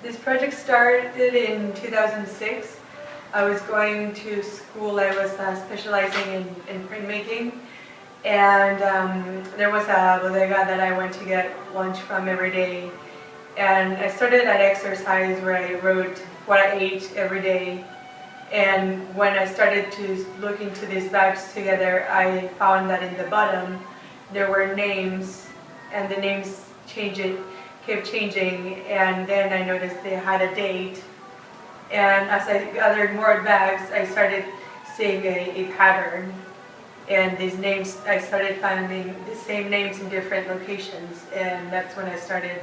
This project started in 2006. I was going to school. I was specializing in printmaking, and there was a bodega that I went to get lunch from every day. And I started that exercise where I wrote what I ate every day. And when I started to look into these bags together, I found that in the bottom there were names, and the names kept changing, and then I noticed they had a date. And as I gathered more bags, I started seeing a pattern. And these names, I started finding the same names in different locations, and that's when I started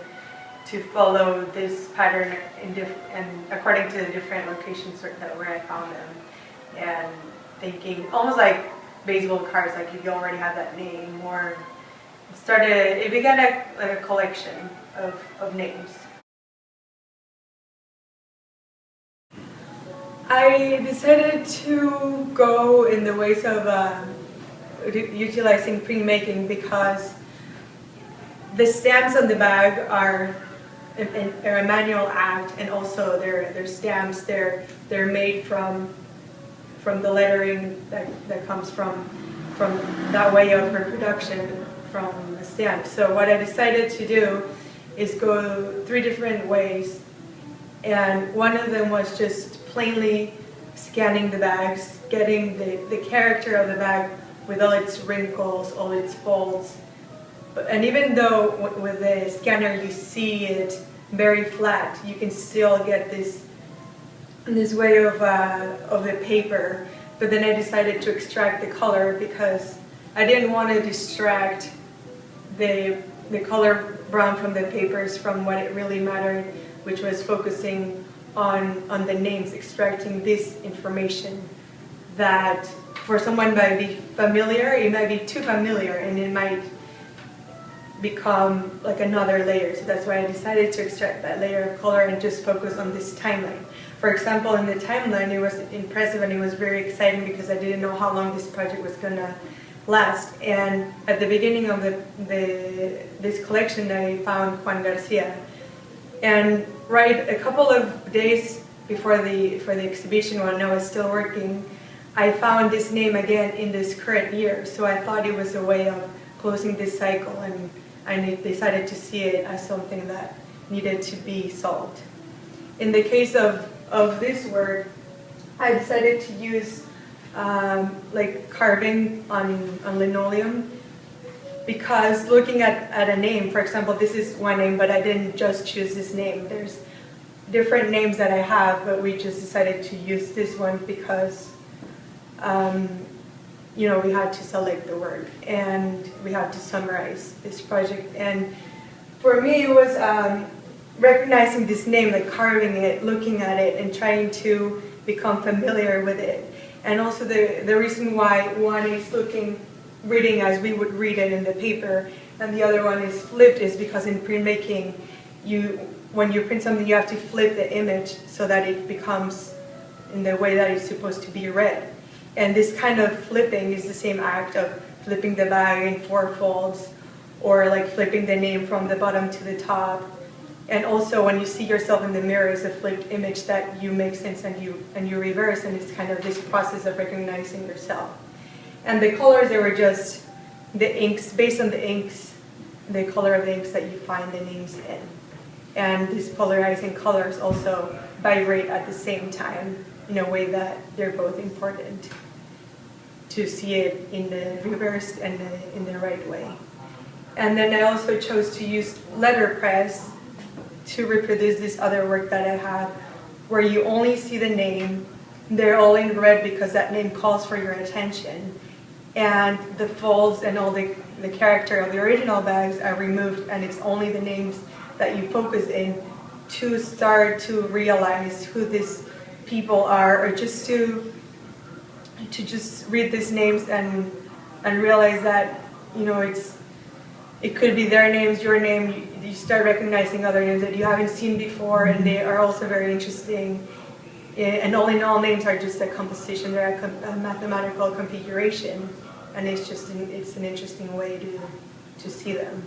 to follow this pattern and according to the different locations where I found them, and thinking almost like baseball cards, like if you already have that name, or it began like a collection of names. I decided to go in the ways of utilizing printmaking because the stamps on the bag are a manual act, and also they're stamps. They're made from the lettering that comes from that way of reproduction from the stamp. So what I decided to do is go 3 different ways, and one of them was just plainly scanning the bags, getting the character of the bag with all its wrinkles, all its folds. And even though with the scanner you see it very flat, you can still get this way of the paper. But then I decided to extract the color because I didn't want to distract the color brown from the papers from what it really mattered, which was focusing on the names, extracting this information that for someone might be familiar, it might be too familiar, and it might become like another layer. So that's why I decided to extract that layer of color and just focus on this timeline. For example, in the timeline, it was impressive and it was very exciting because I didn't know how long this project was going to last. And at the beginning of this collection, I found Juan Garcia. And right a couple of days before the exhibition, when I was still working, I found this name again in this current year. So I thought it was a way of closing this cycle, and I decided to see it as something that needed to be solved. In the case of this work, I decided to use like carving on linoleum, because looking at a name, for example, this is one name, but I didn't just choose this name. There's different names that I have, but we just decided to use this one because you know, we had to select the word and we had to summarize this project. And for me, it was recognizing this name, like carving it, looking at it, and trying to become familiar with it. And also the reason why one is reading as we would read it in the paper, and the other one is flipped, is because in printmaking, when you print something, you have to flip the image so that it becomes in the way that it's supposed to be read. And this kind of flipping is the same act of flipping the bag in 4 folds, or like flipping the name from the bottom to the top. And also when you see yourself in the mirror, it's a flipped image that you make sense and you reverse, and it's kind of this process of recognizing yourself. And the colors, they were just the inks, based on the inks, the color of the inks that you find the names in. And these polarizing colors also vibrate at the same time in a way that they're both important to see it in the reversed and in the right way. And then I also chose to use letterpress to reproduce this other work that I have, where you only see the name. They're all in red because that name calls for your attention. And the folds and all the character of the original bags are removed, and it's only the names that you focus in to start to realize who these people are, or just to just read these names and realize that, you know, it could be their names, your name. You start recognizing other names that you haven't seen before, and they are also very interesting. And all in all, names are just a composition, they're a mathematical configuration, and it's an interesting way to see them.